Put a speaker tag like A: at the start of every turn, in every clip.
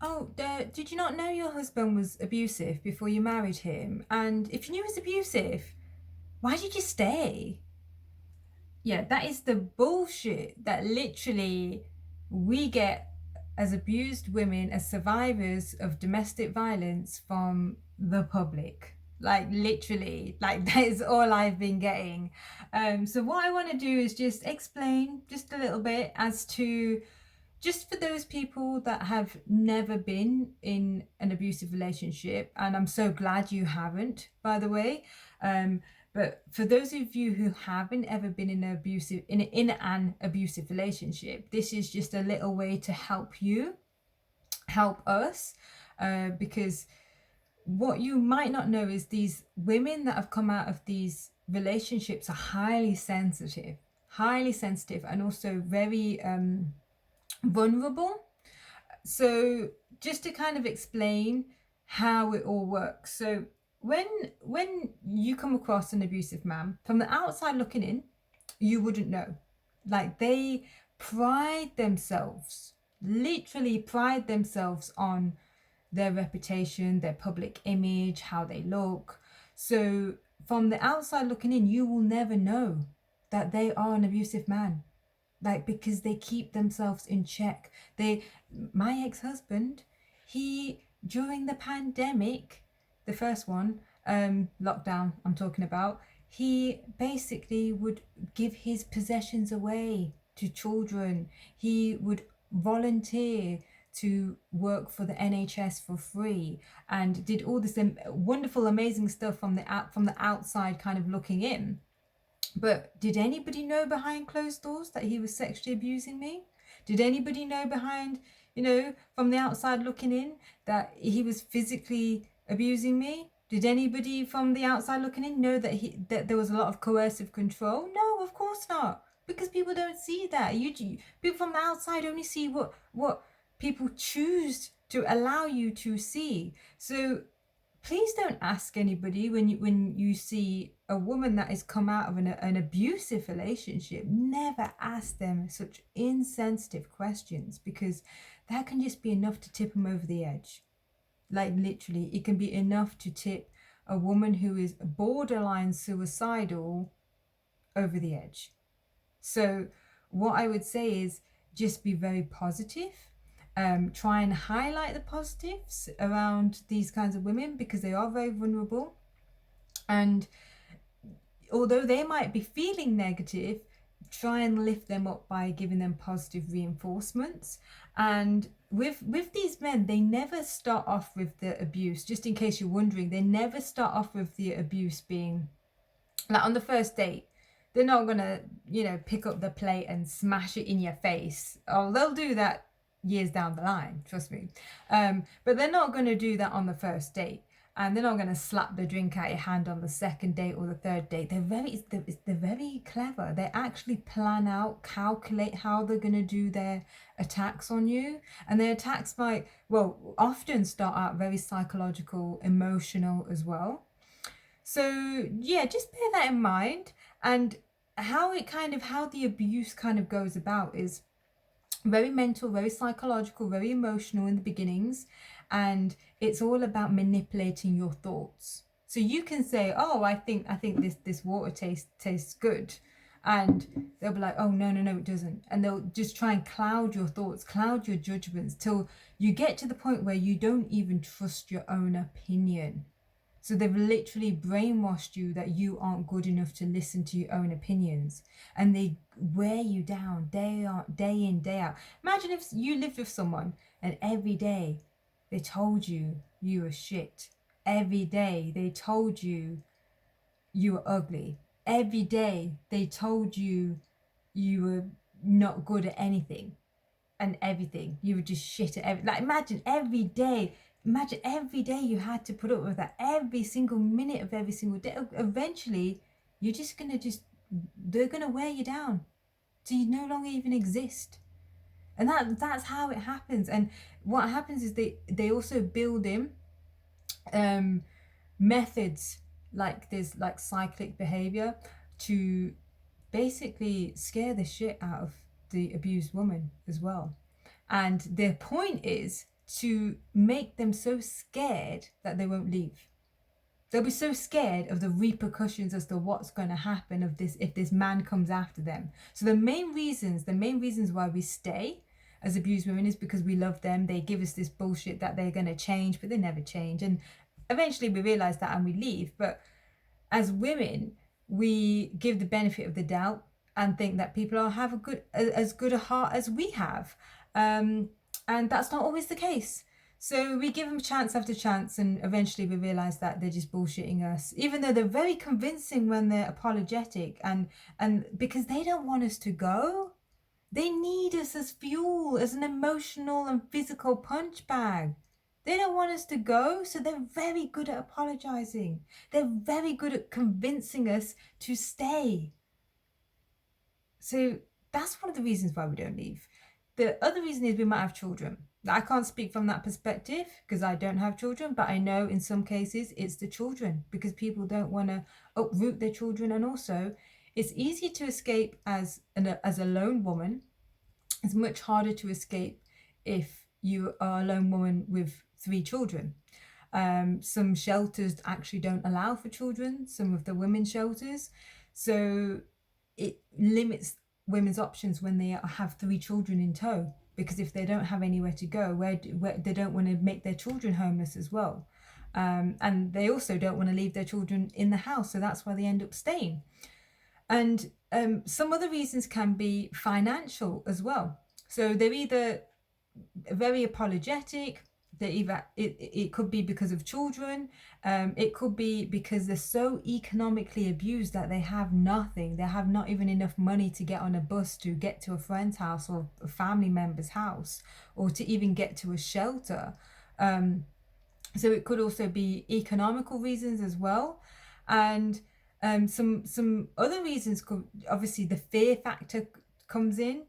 A: Oh, did you not know your husband was abusive before you married him? And if you knew he was abusive, why did you stay? Yeah, that is the bullshit that literally we get as abused women, as survivors of domestic violence from the public. Like literally, like that is all I've been getting. So what I want to do is just explain just a little bit as to just for those people that have never been in an abusive relationship, and I'm so glad you haven't, by the way. Um, but for those of you who haven't ever been in an abusive relationship, this is just a little way to help you, help us, because what you might not know is these women that have come out of these relationships are highly sensitive, and also very vulnerable. So just to kind of explain how it all works. So when when you come across an abusive man, from the outside looking in, you wouldn't know. Like they pride themselves, literally pride themselves on their reputation, their public image, how they look. So from the outside looking in, you will never know that they are an abusive man, like because they keep themselves in check. My ex-husband, he during the pandemic, the first one, lockdown I'm talking about, he basically would give his possessions away to children. He would volunteer to work for the NHS for free and did all this wonderful amazing stuff from the outside kind of looking in. But did anybody know behind closed doors that he was sexually abusing me? Did anybody know behind, from the outside looking in, that he was physically abusing me? Did anybody from the outside looking in know that there was a lot of coercive control? No, of course not. Because people don't see that. People from the outside only see what people choose to allow you to see. So please don't ask anybody when you see a woman that has come out of an abusive relationship. Never ask them such insensitive questions, because that can just be enough to tip them over the edge. Like literally, it can be enough to tip a woman who is borderline suicidal over the edge. So what I would say is just be very positive. Try and highlight the positives around these kinds of women, because they are very vulnerable. And although they might be feeling negative, try and lift them up by giving them positive reinforcements. And with these men, they never start off with the abuse. Just in case you're wondering, they never start off with the abuse being like on the first date. They're not gonna, pick up the plate and smash it in your face. Oh, they'll do that years down the line, trust me. But they're not gonna do that on the first date, and they're not gonna slap the drink out your hand on the second date or the third date. They're very clever. They actually plan out, calculate how they're gonna do their attacks on you, and their attacks might, well, often start out very psychological, emotional as well. So yeah, just bear that in mind. And how the abuse kind of goes about is very mental, very psychological, very emotional in the beginnings, and it's all about manipulating your thoughts. So you can say, "Oh, I think this water tastes good," and they'll be like, "Oh, no, no, no, it doesn't," and they'll just try and cloud your thoughts, cloud your judgments, till you get to the point where you don't even trust your own opinion. So they've literally brainwashed you that you aren't good enough to listen to your own opinions, and they wear you down day in, day out. Imagine if you lived with someone and every day they told you you were shit. Every day they told you you were ugly. Every day they told you you were not good at anything and everything. You were just shit at everything. Like imagine every day you had to put up with that, every single minute of every single day. Eventually you're just gonna they're gonna wear you down so you no longer even exist. And that's how it happens. And what happens is they also build in methods, like there's like cyclic behavior, to basically scare the shit out of the abused woman as well. And their point is to make them so scared that they won't leave. They'll be so scared of the repercussions as to what's going to happen of this if this man comes after them. So the main reasons why we stay as abused women is because we love them. They give us this bullshit that they're going to change, but they never change. And eventually we realize that and we leave. But as women, we give the benefit of the doubt and think that people have as good a heart as we have. And that's not always the case. So we give them chance after chance, and eventually we realize that they're just bullshitting us, even though they're very convincing when they're apologetic, and because they don't want us to go. They need us as fuel, as an emotional and physical punch bag. They don't want us to go, so they're very good at apologizing. They're very good at convincing us to stay. So that's one of the reasons why we don't leave. The other reason is we might have children. I can't speak from that perspective because I don't have children, but I know in some cases it's the children, because people don't want to uproot their children. And also it's easy to escape as a lone woman. It's much harder to escape if you are a lone woman with 3 children. Some shelters actually don't allow for children, some of the women's shelters. So it limits women's options when they have 3 children in tow, because if they don't have anywhere to go, where they don't want to make their children homeless as well. And they also don't want to leave their children in the house, so that's why they end up staying. And some other reasons can be financial as well. So they're either very apologetic, it could be because of children, it could be because they're so economically abused that they have nothing. They have not even enough money to get on a bus to get to a friend's house or a family member's house, or to even get to a shelter. So it could also be economical reasons as well. And some other reasons could, obviously the fear factor comes in.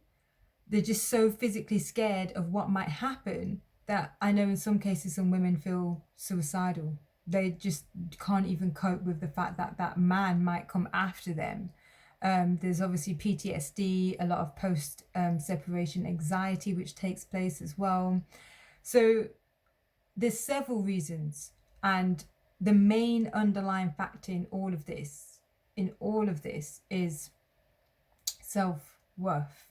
A: They're just so physically scared of what might happen that I know in some cases some women feel suicidal. They just can't even cope with the fact that that man might come after them. There's obviously PTSD, a lot of post-separation anxiety which takes place as well. So there's several reasons, and the main underlying factor in all of this is self-worth.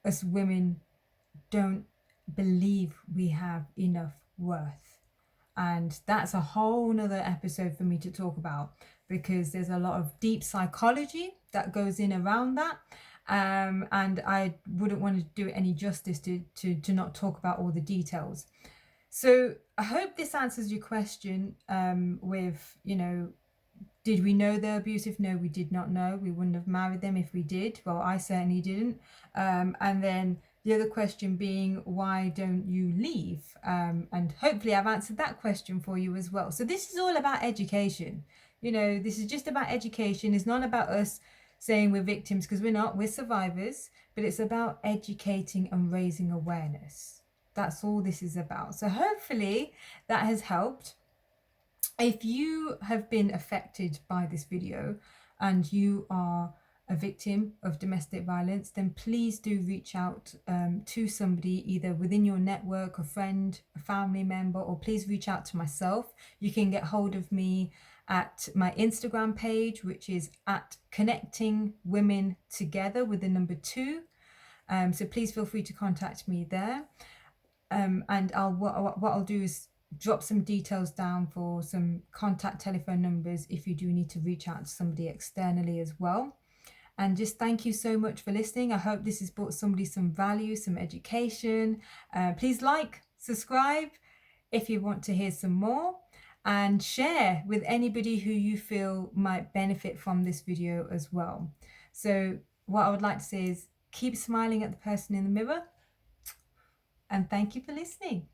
A: Us women don't believe we have enough worth, and that's a whole nother episode for me to talk about, because there's a lot of deep psychology that goes in around that, and I wouldn't want to do it any justice to not talk about all the details. So I hope this answers your question with, did we know they're abusive? No, we did not know. We wouldn't have married them if we did. Well, I certainly didn't. And then the other question being, why don't you leave? And hopefully I've answered that question for you as well. So this is all about education. This is just about education. It's not about us saying we're victims, because we're not. We're survivors. But it's about educating and raising awareness. That's all this is about. So hopefully that has helped. If you have been affected by this video and you are a victim of domestic violence, then please do reach out to somebody, either within your network, a friend, a family member, or please reach out to myself. You can get hold of me at my Instagram page, which is at Connecting Women Together with the number 2. So please feel free to contact me there. And what I'll do is drop some details down for some contact telephone numbers if you do need to reach out to somebody externally as well. And just thank you so much for listening. I hope this has brought somebody some value, some education. Please like, subscribe if you want to hear some more, and share with anybody who you feel might benefit from this video as well. So what I would like to say is keep smiling at the person in the mirror. And thank you for listening.